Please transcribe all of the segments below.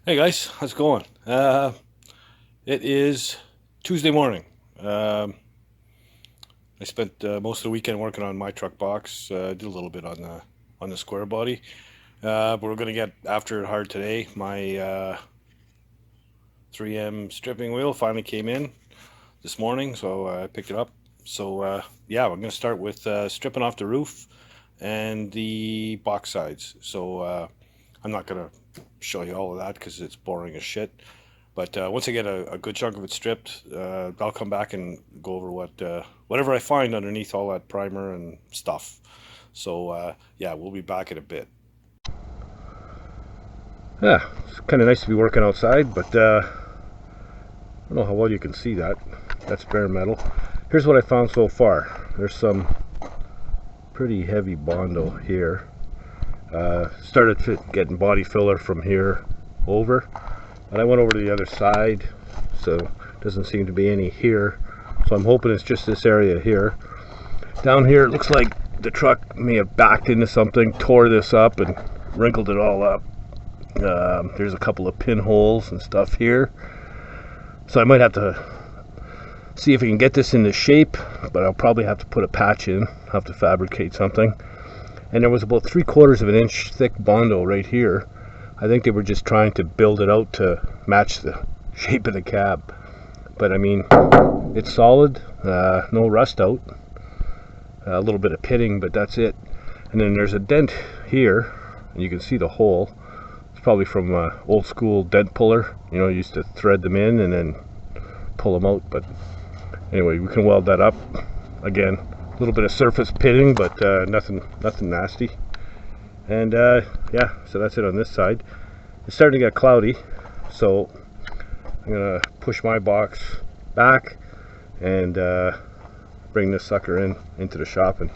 Hey guys, how's it going? It is Tuesday morning. Um, I spent most of the weekend working on my truck box. Did a little bit on the square body. But we're gonna get after it hard today. My 3M stripping wheel finally came in this morning, so I picked it up. So yeah, we're gonna start with stripping off the roof and the box sides. So I'm not gonna show you all of that because it's boring as shit. But once I get a good chunk of it stripped, I'll come back and go over whatever I find underneath all that primer and stuff. So yeah, we'll be back in a bit. Yeah, it's kind of nice to be working outside, but I don't know how well you can see that. That's bare metal. Here's what I found so far. There's some pretty heavy Bondo here. Started getting body filler from here over, and I went over to the other side, so doesn't seem to be any here. So I'm hoping it's just this area here. Down here, it looks like the truck may have backed into something, tore this up, and wrinkled it all up. There's a couple of pinholes and stuff here, so I might have to see if I can get this into shape, but I'll probably have to put a patch in. I'll have to fabricate something. And there was about 3/4 of an inch thick Bondo right here. I think they were just trying to build it out to match the shape of the cab, but I mean, it's solid, no rust out, a little bit of pitting, but that's it. And then there's a dent here, and you can see the hole. It's probably from old school dent puller. You know, used to thread them in and then pull them out. But anyway, we can weld that up. Again, a little bit of surface pitting, but nothing nasty. And yeah, so that's it on this side. It's starting to get cloudy, so I'm gonna push my box back and bring this sucker into the shop and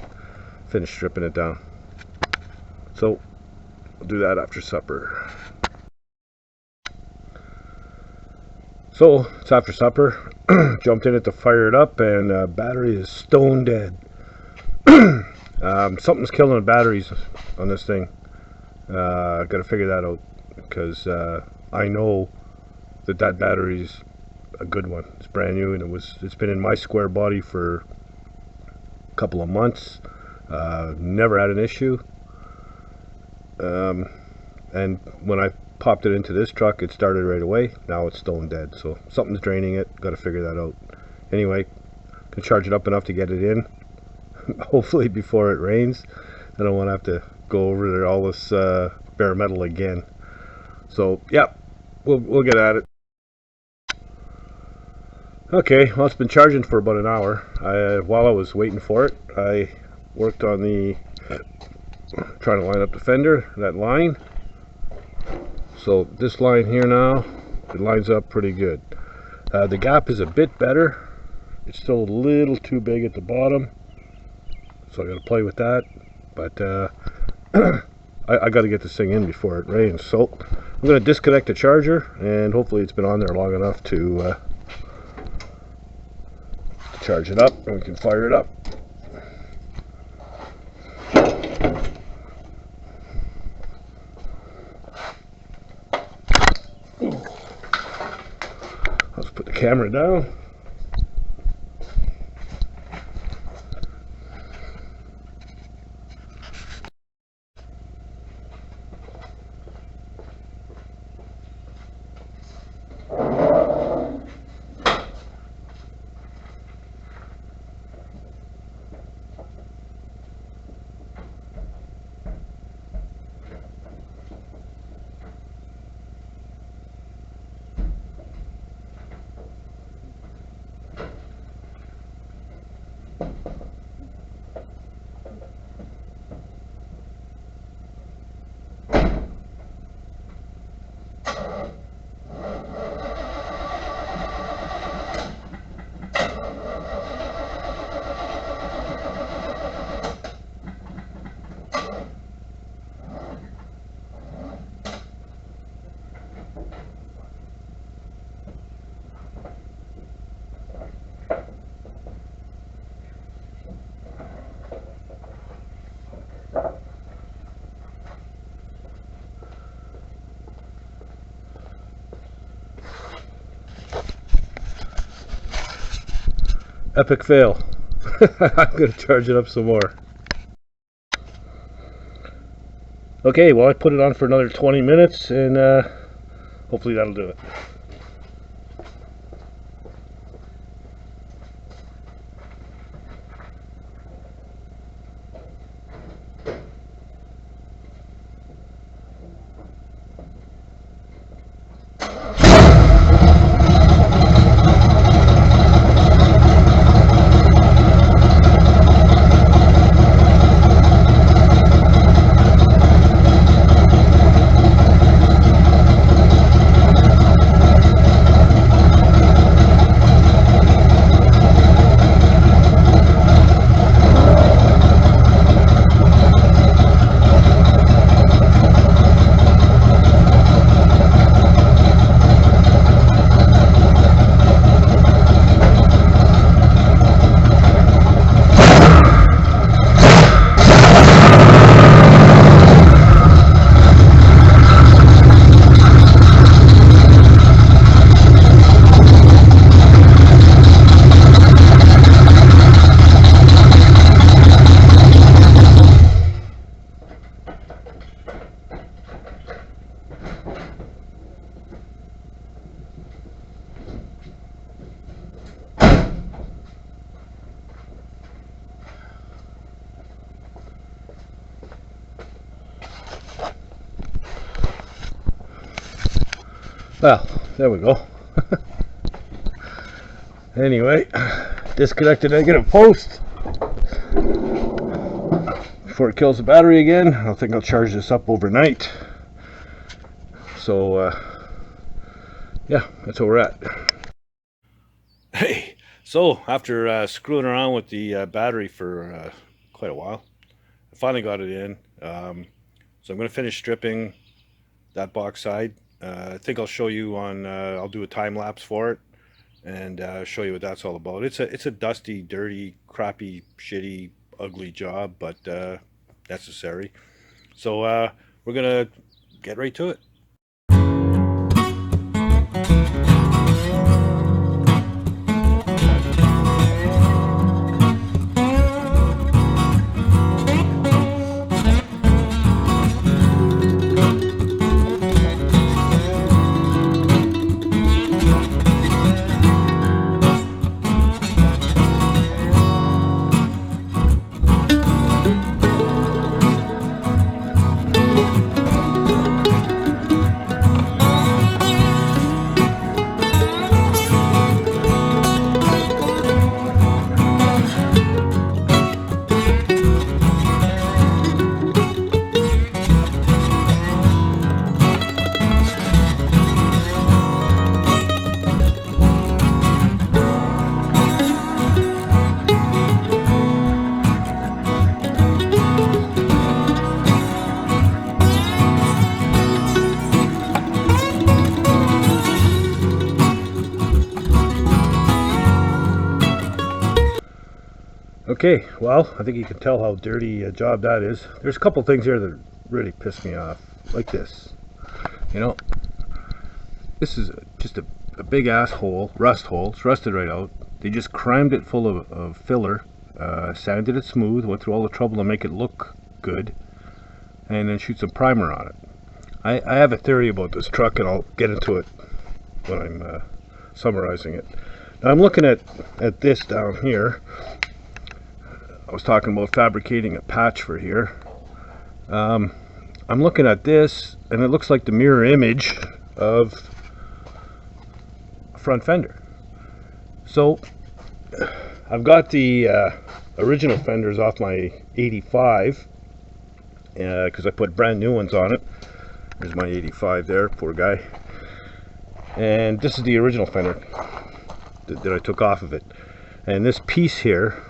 finish stripping it down. So I'll do that after supper. So it's after supper. Jumped in it to fire it up, and battery is stone dead. Something's killing the batteries on this thing. Got to figure that out because I know that battery's a good one. It's brand new, and it's been in my square body for a couple of months. Never had an issue. And when I popped it into this truck, it started right away. Now it's stone dead, so something's draining it. Got to figure that out. Anyway, can charge it up enough to get it in. Hopefully before it rains. I don't want to have to go over there all this bare metal again. So yeah, we'll get at it. Okay, well, it's been charging for about an hour. While I was waiting for it, I worked on trying to line up the fender, that line. So this line here now, it lines up pretty good. The gap is a bit better. It's still a little too big at the bottom, so I got to play with that. But I got to get this thing in before it rains. So I'm going to disconnect the charger, and hopefully it's been on there long enough to charge it up, and we can fire it up. Let's put the camera down. Epic fail. I'm going to charge it up some more. Okay, well I put it on for another 20 minutes and hopefully that'll do it. Well, there we go. Anyway, disconnect the negative post before it kills the battery again. I think I'll charge this up overnight. So, yeah, that's where we're at. Hey, so after screwing around with the battery for quite a while, I finally got it in. So I'm going to finish stripping that box side. I think I'll show you on, I'll do a time lapse for it and show you what that's all about. It's a dusty, dirty, crappy, shitty, ugly job, but necessary. So we're going to get right to it. Okay, well, I think you can tell how dirty a job that is. There's a couple things here that really piss me off, like this. You know, this is just a big ass hole, rust hole. It's rusted right out. They just crimed it full of filler, sanded it smooth, went through all the trouble to make it look good, and then shoot some primer on it. I have a theory about this truck, and I'll get into it when I'm summarizing it. Now I'm looking at this down here. I was talking about fabricating a patch for here. I'm looking at this, and it looks like the mirror image of a front fender. So I've got the original fenders off my 85 because I put brand new ones on it. There's my 85 there, poor guy. And this is the original fender that I took off of it. And this piece here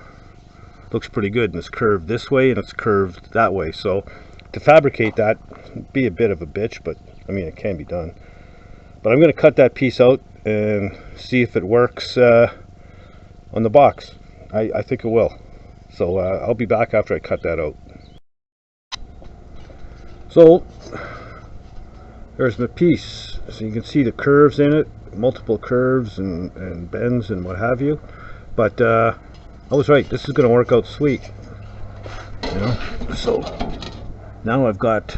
looks pretty good, and it's curved this way and it's curved that way. So to fabricate that would be a bit of a bitch, but I mean, it can be done. But I'm going to cut that piece out and see if it works on the box. I think it will. So I'll be back after I cut that out. So there's the piece. So you can see the curves in it, multiple curves and bends and what have you. But I was right. This is going to work out sweet. So now I've got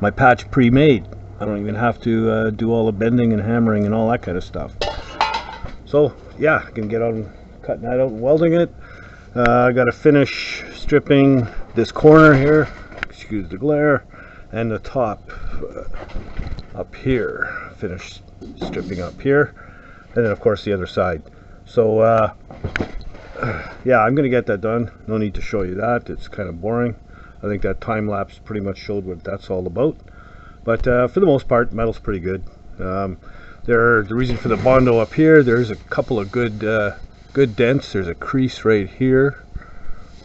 my patch pre-made. I don't even have to do all the bending and hammering and all that kind of stuff. So yeah, I can get on cutting that out and welding it. I got to finish stripping this corner here, excuse the glare, and the top up here. Finish stripping up here, and then of course the other side. So yeah, I'm gonna get that done. No need to show you that, it's kind of boring. I think that time lapse pretty much showed what that's all about. But for the most part, metal's pretty good. The reason for the Bondo up here, there's a couple of good dents. There's a crease right here,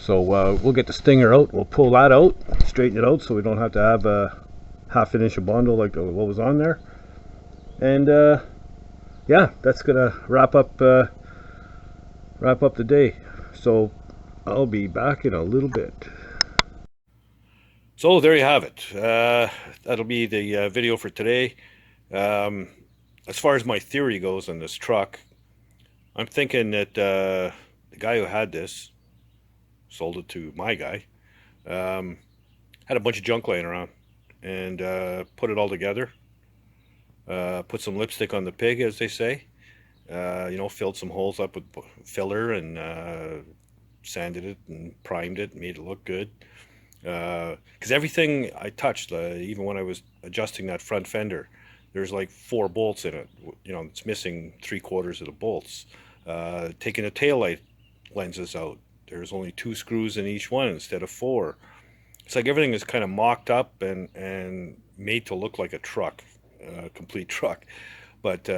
so we'll get the stinger out. We'll pull that out, straighten it out, so we don't have to have a half an inch of Bondo like what was on there. And yeah, that's gonna wrap up the day. So I'll be back in a little bit. So there you have it. That'll be the video for today. As far as my theory goes on this truck, I'm thinking that the guy who had this, sold it to my guy, had a bunch of junk laying around and put it all together. Put some lipstick on the pig, as they say. Filled some holes up with filler and sanded it and primed it, made it look good. Because everything I touched, even when I was adjusting that front fender, there's like 4 bolts in it. It's missing 3/4 of the bolts. Taking the taillight lenses out, there's only 2 screws in each one instead of 4. It's like everything is kind of mocked up and made to look like a truck, a complete truck. But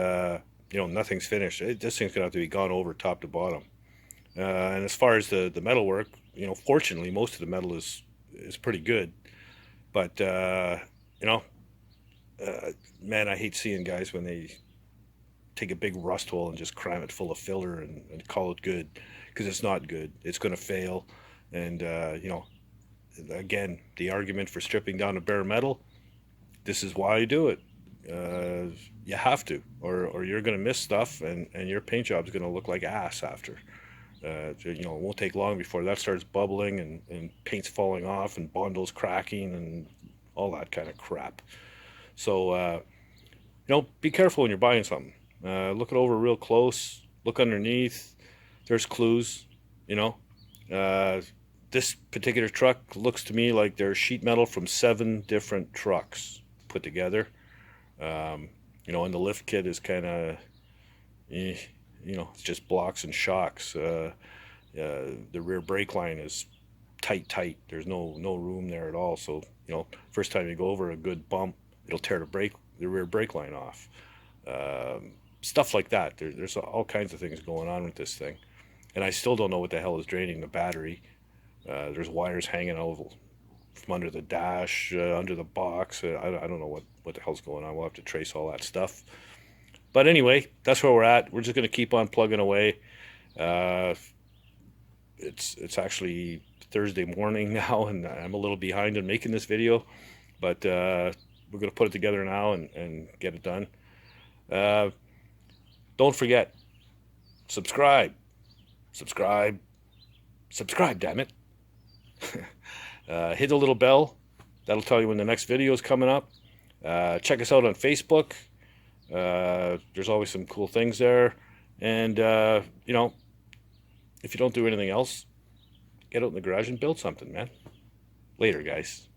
nothing's finished. This thing's gonna have to be gone over top to bottom. And as far as the metal work, fortunately most of the metal is pretty good. But man, I hate seeing guys when they take a big rust hole and just cram it full of filler and call it good, because it's not good. It's going to fail. And again, the argument for stripping down to bare metal, this is why you do it. You have to, or you're going to miss stuff, and your paint job is going to look like ass after. It won't take long before that starts bubbling and paint's falling off and Bondo's cracking and all that kind of crap. So be careful when you're buying something. Look it over real close, look underneath. There's clues. This particular truck looks to me like there's sheet metal from 7 different trucks put together. And the lift kit is kind of it's just blocks and shocks. The rear brake line is tight. There's no room there at all. So first time you go over a good bump, it'll tear the rear brake line off. Stuff like that. There's all kinds of things going on with this thing, and I still don't know what the hell is draining the battery. There's wires hanging out from under the dash, under the box. I don't know what the hell's going on. We'll have to trace all that stuff. But anyway, that's where we're at. We're just going to keep on plugging away. It's actually Thursday morning now, and I'm a little behind in making this video. But we're going to put it together now and get it done. Don't forget, subscribe, damn it. Hit the little bell. That'll tell you when the next video is coming up. Check us out on Facebook. There's always some cool things there. And, if you don't do anything else, get out in the garage and build something, man. Later, guys.